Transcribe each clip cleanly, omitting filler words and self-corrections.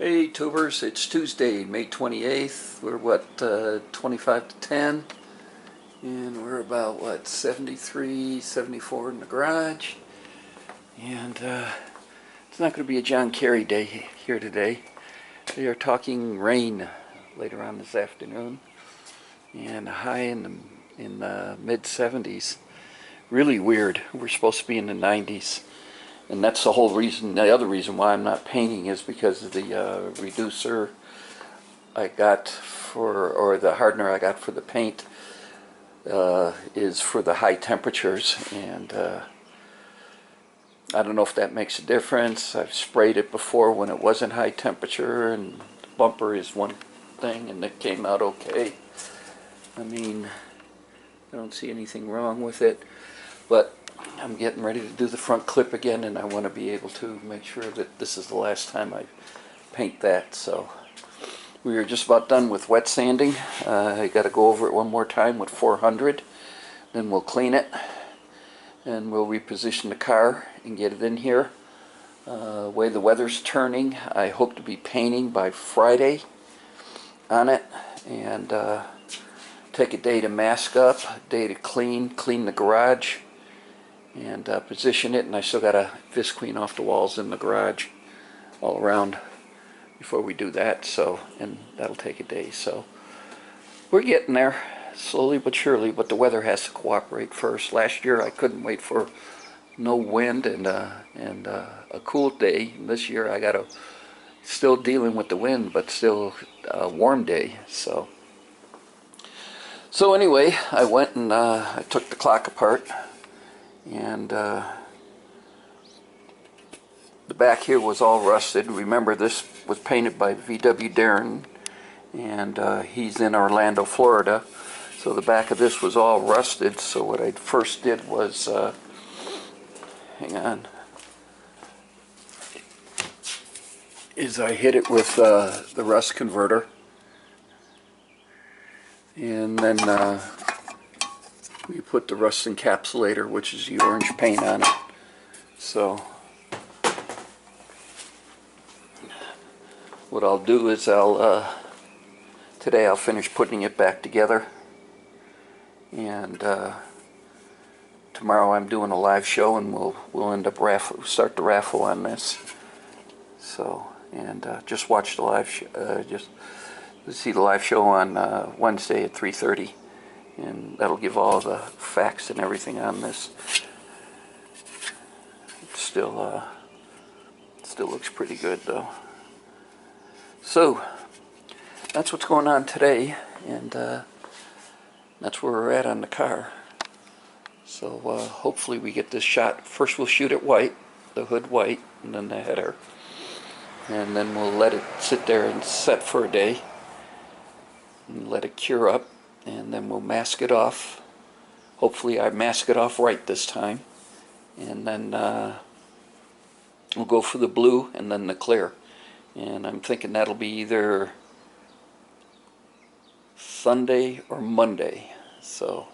Hey tubers, it's Tuesday, May 28th. We're 25 to 10, and we're about 73, 74 in the garage. And it's not going to be a John Kerry day here today. They are talking rain later on this afternoon, and a high in the mid 70s. Really weird. We're supposed to be in the 90s. And that's the whole reason, the other reason why I'm not painting is because of the reducer I got or the hardener I got for the paint is for the high temperatures. And I don't know if that makes a difference. I've sprayed it before when it wasn't high temperature, and the bumper is one thing, and it came out okay. I mean, I don't see anything wrong with it, but I'm getting ready to do the front clip again, and I want to be able to make sure that this is the last time I paint that. So we are just about done with wet sanding. I got to go over it one more time with 400, then we'll clean it, and we'll reposition the car and get it in here. The way the weather's turning, I hope to be painting by Friday on it, and take a day to mask up, a day to clean the garage, and position it. And I still got to visqueen off the walls in the garage all around before we do that. So, and that'll take a day. So we're getting there slowly but surely, but the weather has to cooperate first. Last year I couldn't wait for no wind and a cool day. This year I got to still dealing with the wind, but still a warm day. So anyway, I went and I took the clock apart, and the back here was all rusted. Remember, this was painted by VW Darren, and he's in Orlando, Florida. So the back of this was all rusted. So what I first did was, hang on, is I hit it with the rust converter, and then we put the rust encapsulator, which is the orange paint, on it. So what I'll do is today I'll finish putting it back together, and tomorrow I'm doing a live show, and we'll end up start the raffle on this. So, and just watch the live just see the live show on Wednesday at 3:30. And that'll give all the facts and everything on this. It still looks pretty good though. So that's what's going on today, and that's where we're at on the car. So hopefully we get this shot. First we'll shoot it white, the hood white, and then the header, and then we'll let it sit there and set for a day and let it cure up. And then we'll mask it off. Hopefully I mask it off right this time. And then we'll go for the blue and then the clear. And I'm thinking that'll be either Sunday or Monday. So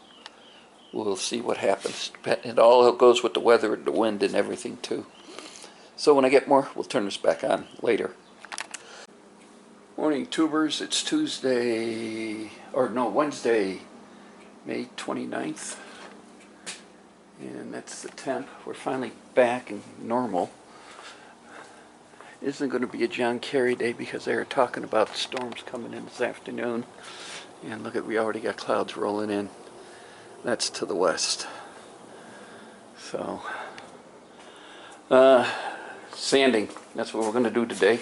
we'll see what happens. It all goes with the weather, the wind, and everything too. So when I get more, we'll turn this back on later. Morning tubers, it's Wednesday, May 29th, and that's the temp. We're finally back in normal. It isn't going to be a John Kerry day because they were talking about the storms coming in this afternoon, and look at, we already got clouds rolling in. That's to the west. So sanding, that's what we're going to do today.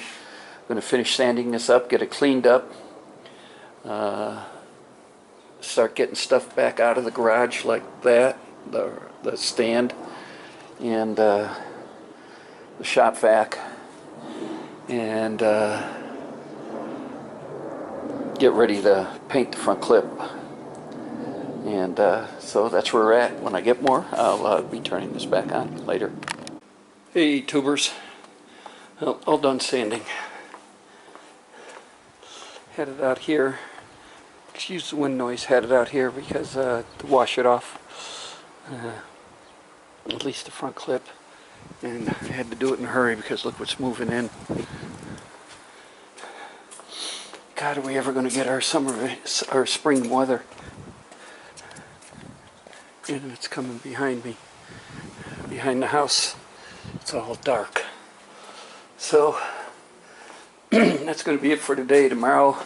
I'm going to finish sanding this up, get it cleaned up, start getting stuff back out of the garage like that, the stand, and the shop vac, and get ready to paint the front clip. And so that's where we're at. When I get more, I'll be turning this back on later. Hey tubers, well, all done sanding. Had it out here, excuse the wind noise, had it out here because to wash it off, at least the front clip, and I had to do it in a hurry because look what's moving in. God, are we ever going to get our our spring weather? And it's coming behind me, behind the house. It's all dark. So that's going to be it for today. Tomorrow,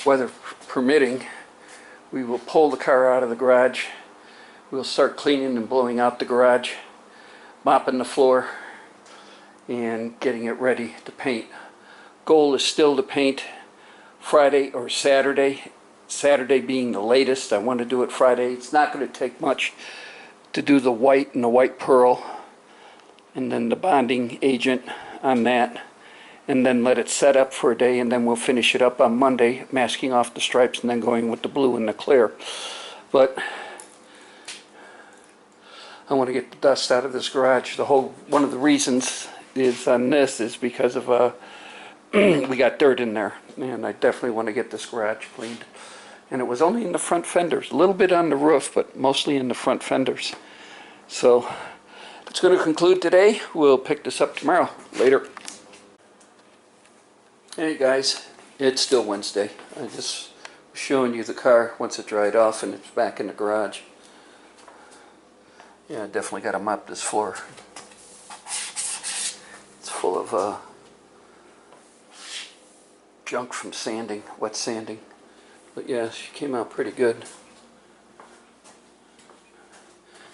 weather permitting, we will pull the car out of the garage. We'll start cleaning and blowing out the garage, mopping the floor, and getting it ready to paint. Goal is still to paint Friday or Saturday. Saturday being the latest. I want to do it Friday. It's not going to take much to do the white and the white pearl, and then the bonding agent on that, and then let it set up for a day, and then we'll finish it up on Monday, masking off the stripes and then going with the blue and the clear. But I want to get the dust out of this garage. One of the reasons is on this is because of we got dirt in there, and I definitely want to get this garage cleaned. And it was only in the front fenders, a little bit on the roof, but mostly in the front fenders. So that's going to conclude today. We'll pick this up tomorrow. Later. Hey guys, it's still Wednesday. I just was showing you the car once it dried off and it's back in the garage. Yeah, I definitely got to mop this floor. It's full of junk from sanding, wet sanding. But yeah, she came out pretty good.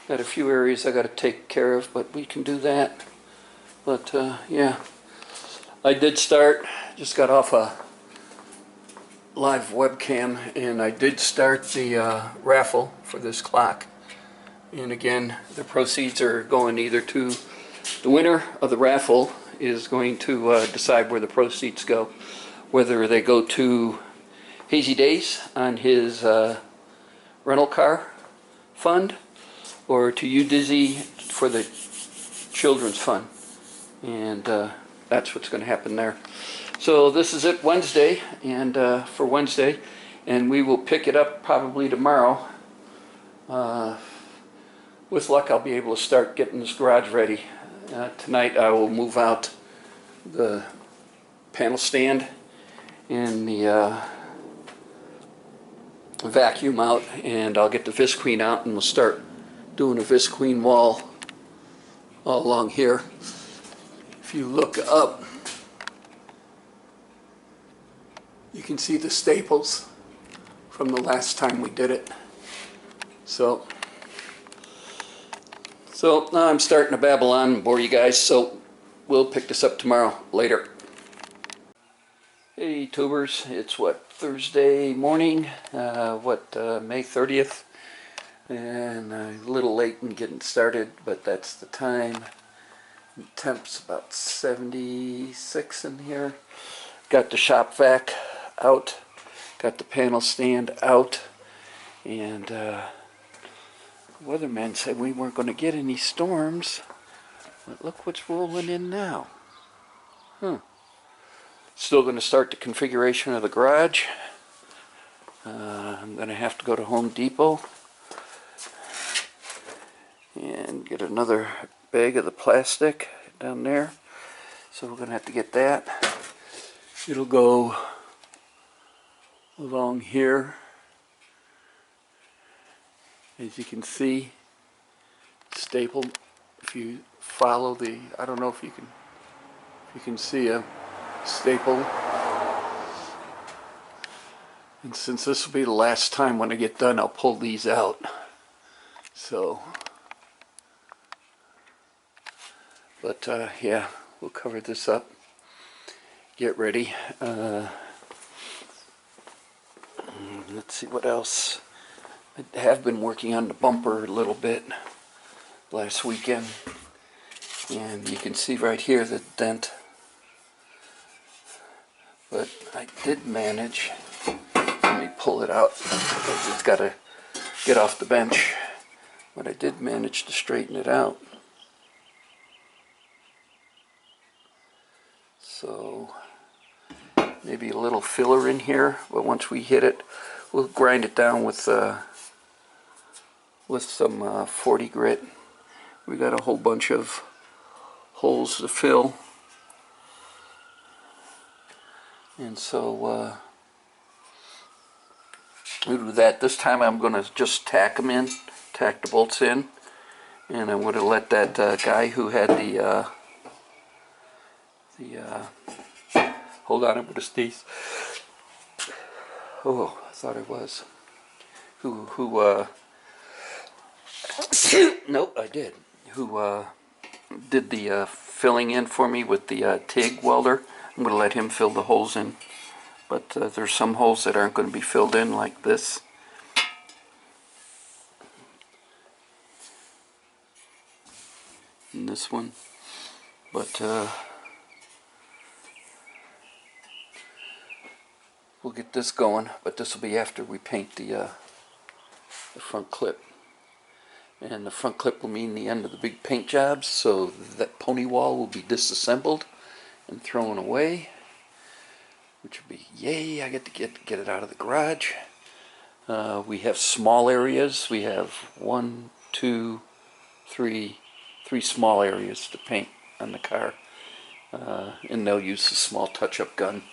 Got a few areas I got to take care of, but we can do that. But yeah, I did start, just got off a live webcam, and I did start the raffle for this clock. And again, the proceeds are going either to the winner of the raffle is going to decide where the proceeds go, whether they go to Hazy Days on his rental car fund, or to you, Dizzy, for the children's fund. And that's what's going to happen there. So this is it, Wednesday, and for Wednesday, and we will pick it up probably tomorrow. With luck, I'll be able to start getting this garage ready. Tonight I will move out the panel stand and the vacuum out, and I'll get the Visqueen out, and we'll start doing a Visqueen wall all along here. If you look up, you can see the staples from the last time we did it. So now I'm starting to babble on and bore you guys, so we'll pick this up tomorrow. Later. Hey tubers, it's what, Thursday morning, May 30th, and a little late in getting started, but that's the time. The temp's about 76 in here. Got the shop vac out, got the panel stand out, and the weatherman said we weren't going to get any storms, but look what's rolling in now. Still going to start the configuration of the garage. I'm going to have to go to Home Depot and get another bag of the plastic down there. So we're going to have to get that. It'll go along here. As you can see, stapled. If you follow the, I don't know if you can see a staple. And since this will be the last time when I get done, I'll pull these out. So, but yeah, we'll cover this up. Get ready. Let's see what else. I have been working on the bumper a little bit last weekend, and you can see right here the dent. But I did manage, let me pull it out, it's got to get off the bench, but I did manage to straighten it out. So maybe a little filler in here, but once we hit it, we'll grind it down with some 40 grit. We got a whole bunch of holes to fill. And so we'll do that. This time I'm going to just tack them in, tack the bolts in, and I'm going to let that guy who had the hold on, I'm going to sneeze. Oh, I thought it was. Nope, I did. Who did the filling in for me with the TIG welder. I'm going to let him fill the holes in. But there's some holes that aren't going to be filled in, like this. And this one. But we'll get this going. But this will be after we paint the front clip. And the front clip will mean the end of the big paint jobs, so that pony wall will be disassembled and thrown away, which will be yay. I get to get it out of the garage. We have small areas. We have three small areas to paint on the car, and they'll use a small touch-up gun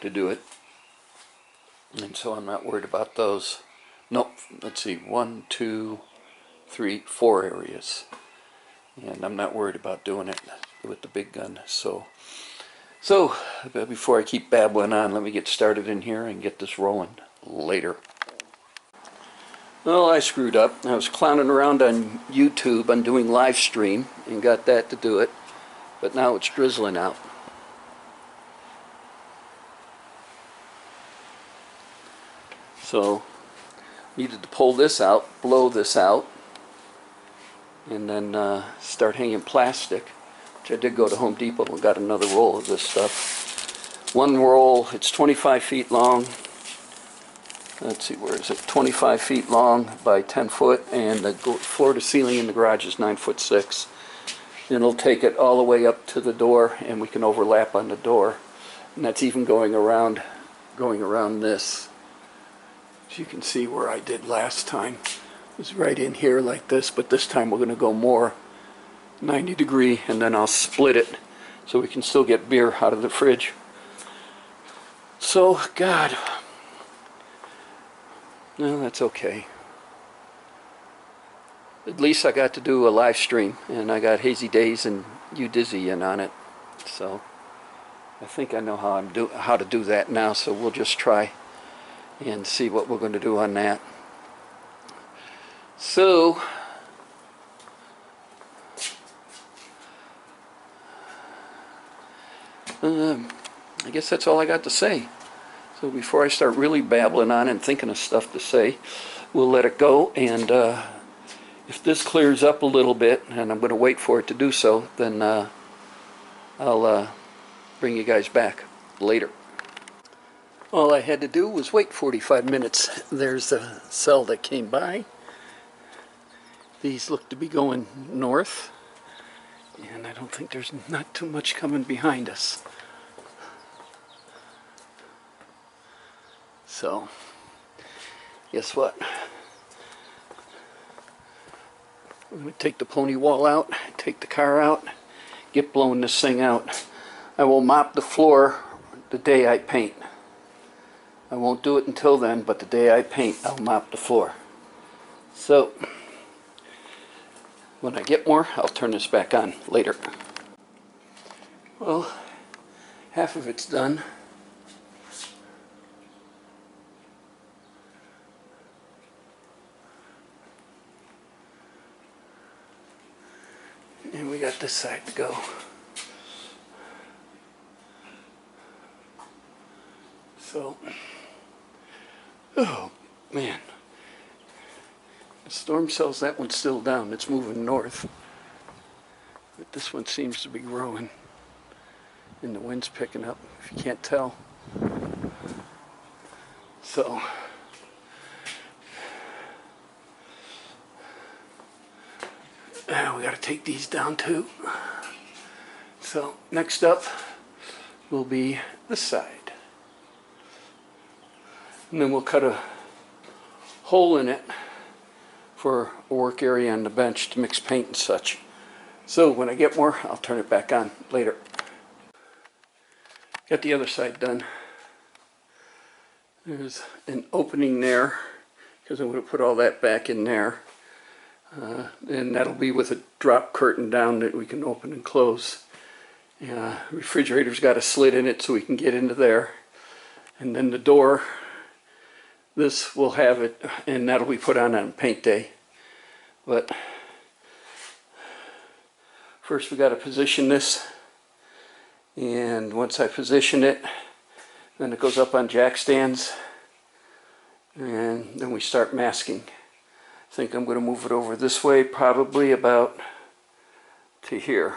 to do it, and so I'm not worried about those. Nope, let's see, 4 areas, and I'm not worried about doing it with the big gun. So before I keep babbling on, let me get started in here and get this rolling later. Well, I screwed up. I was clowning around on YouTube on doing live stream and got that to do it, but now it's drizzling out. So needed to pull this out, blow this out, and then start hanging plastic, which I did go to Home Depot and got another roll of this stuff. One roll, it's 25 feet long. Let's see, where is it? 25 feet long by 10 foot, and the floor to ceiling in the garage is 9'6". And it'll take it all the way up to the door, and we can overlap on the door. And that's even going around this. As you can see where I did last time. It was right in here like this, but this time we're going to go more 90 degree, and then I'll split it so we can still get beer out of the fridge. So, God, no, that's okay. At least I got to do a live stream, and I got Hazy Days and You Dizzy in on it. So I think I know how to do that now, so we'll just try and see what we're going to do on that. So I guess that's all I got to say. So before I start really babbling on and thinking of stuff to say, we'll let it go, and if this clears up a little bit, and I'm going to wait for it to do so, then I'll bring you guys back later. All I had to do was wait 45 minutes. There's a cell that came by. These look to be going north, and I don't think there's not too much coming behind us. So, guess what? I'm going to take the pony wall out, take the car out, get blowing this thing out. I will mop the floor the day I paint. I won't do it until then, but the day I paint, I'll mop the floor. So, when I get more, I'll turn this back on later. Well, half of it's done. And we got this side to go. So, oh man, the storm cell's, that one's still down. It's moving north, but this one seems to be growing, and the wind's picking up, if you can't tell. So we got to take these down too. So next up will be this side. And then we'll cut a hole in it for a work area on the bench to mix paint and such. So when I get more, I'll turn it back on later. Got the other side done. There's an opening there because I'm going to put all that back in there. And that'll be with a drop curtain down that we can open and close. Refrigerator's got a slit in it so we can get into there. And then the door, this will have it, and that'll be put on paint day. But first we got to position this. And once I position it, then it goes up on jack stands. And then we start masking. I think I'm going to move it over this way, probably about to here.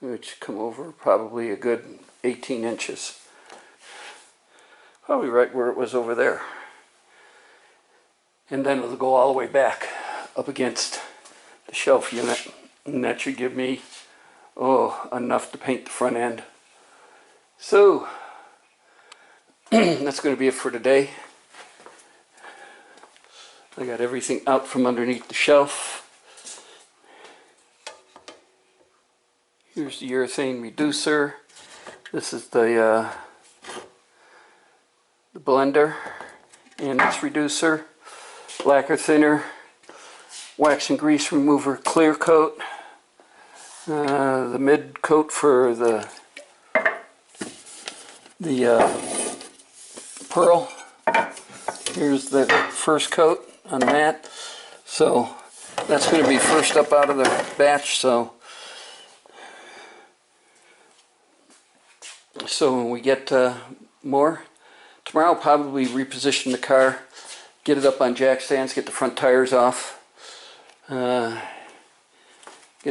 Which come over probably a good 18 inches. Probably right where it was over there. And then it'll go all the way back up against the shelf unit. And that should give me, enough to paint the front end. So, that's going to be it for today. I got everything out from underneath the shelf. Here's the urethane reducer. This is the blender and its reducer. Lacquer thinner, wax and grease remover, clear coat. The mid coat for the pearl. Here's the first coat on that. So that's going to be first up out of the batch. So when we get more, tomorrow I'll probably reposition the car, get it up on jack stands, get the front tires off, get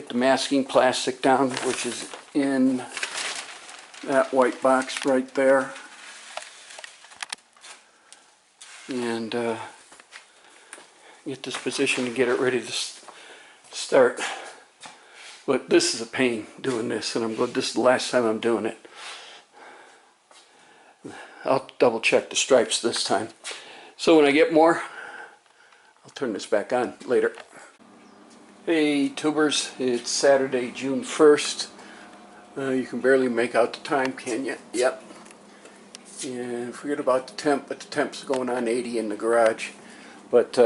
the masking plastic down, which is in that white box right there, and get this positioned and get it ready to start. But this is a pain doing this, and this is the last time I'm doing it. I'll double check the stripes this time. So when I get more, I'll turn this back on later. Hey tubers, it's Saturday, June 1st. You can barely make out the time, can you? Yep. And forget about the temp, but the temp's going on 80 in the garage. But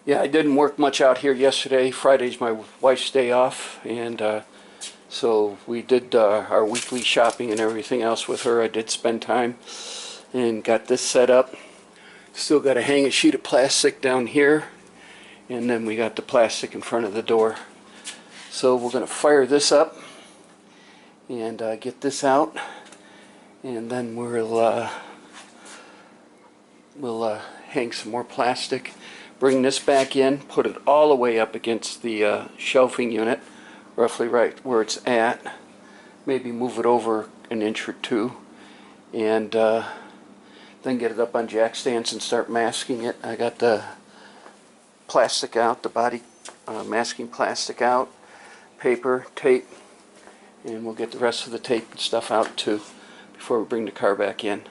yeah, I didn't work much out here yesterday. Friday's my wife's day off, and so we did our weekly shopping and everything else with her. I did spend time and got this set up. Still got to hang a sheet of plastic down here, and then we got the plastic in front of the door. So we're going to fire this up and get this out, and then we'll hang some more plastic, bring this back in, put it all the way up against the shelving unit, roughly right where it's at, maybe move it over an inch or two, and then get it up on jack stands and start masking it. I got the plastic out, the body masking plastic out, paper, tape, and we'll get the rest of the tape and stuff out too before we bring the car back in.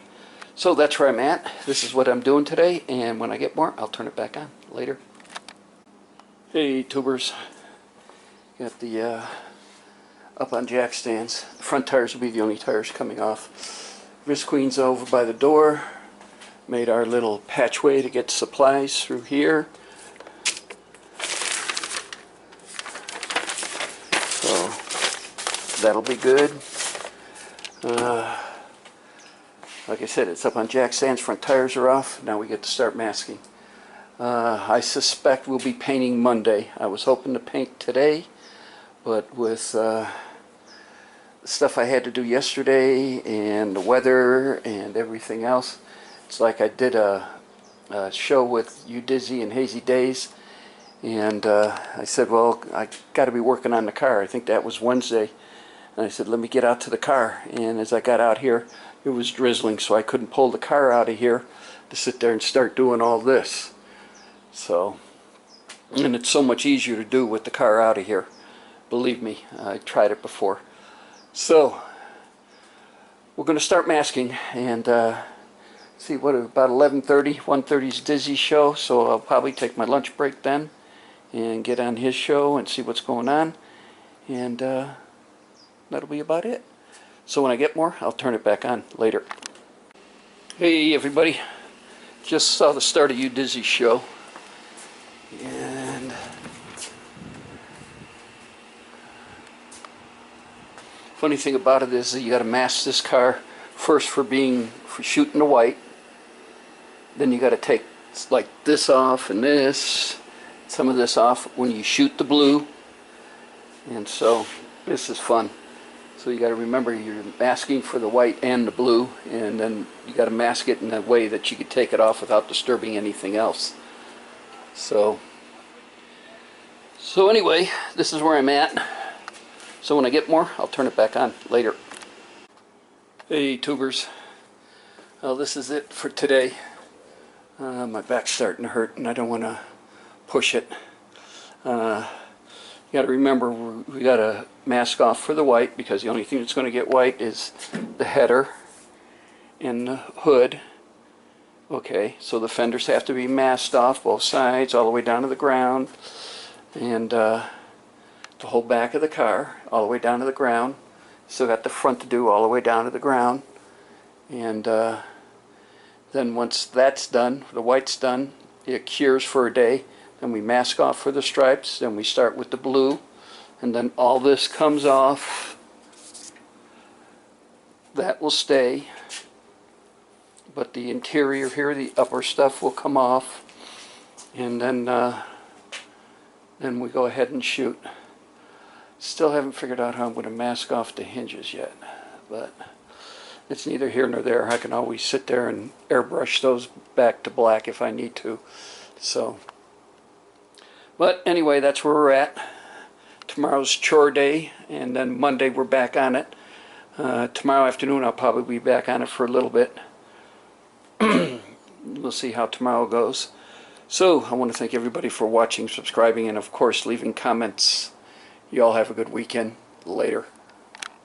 So that's where I'm at. This is what I'm doing today, and when I get more, I'll turn it back on later. Hey tubers, got the up on jack stands. The front tires will be the only tires coming off. Wrist Queen's over by the door. Made our little patchway to get supplies through here. So that'll be good. Like I said, it's up on jack stands, front tires are off. Now we get to start masking. I suspect we'll be painting Monday. I was hoping to paint today, but with the stuff I had to do yesterday and the weather and everything else, it's like I did a show with You Dizzy and Hazy Days, and I said, well, I got to be working on the car. I think that was Wednesday. And I said, let me get out to the car. And as I got out here, it was drizzling, so I couldn't pull the car out of here to sit there and start doing all this. So, and it's so much easier to do with the car out of here. Believe me, I tried it before. So, we're going to start masking, and see, what, about 11:30, 1:30's Dizzy's show, so I'll probably take my lunch break then and get on his show and see what's going on, and that'll be about it. So when I get more, I'll turn it back on later. Hey everybody, just saw the start of You Dizzy show. And funny thing about it is that you got to mask this car first for shooting the white. Then you got to take like this off and some of this off when you shoot the blue. And so this is fun. So you got to remember you're masking for the white and the blue, and then you got to mask it in a way that you could take it off without disturbing anything else. So anyway, this is where I'm at. So when I get more, I'll turn it back on later. Hey tubers, well, this is it for today. My back's starting to hurt and I don't want to push it. You got to remember we got to mask off for the white, because the only thing that's going to get white is the header and the hood. Okay, so the fenders have to be masked off, both sides, all the way down to the ground, and the whole back of the car, all the way down to the ground. Still got the front to do, all the way down to the ground. And then once that's done, the white's done, it cures for a day. Then we mask off for the stripes, then we start with the blue, and then all this comes off. That will stay, but the interior here, the upper stuff, will come off, and then we go ahead and shoot. Still haven't figured out how I'm going to mask off the hinges yet, but it's neither here nor there. I can always sit there and airbrush those back to black if I need to. So, but anyway, that's where we're at. Tomorrow's chore day, and then Monday we're back on it. Tomorrow afternoon I'll probably be back on it for a little bit. We'll see how tomorrow goes. So I want to thank everybody for watching, subscribing, and of course leaving comments. You all have a good weekend. Later.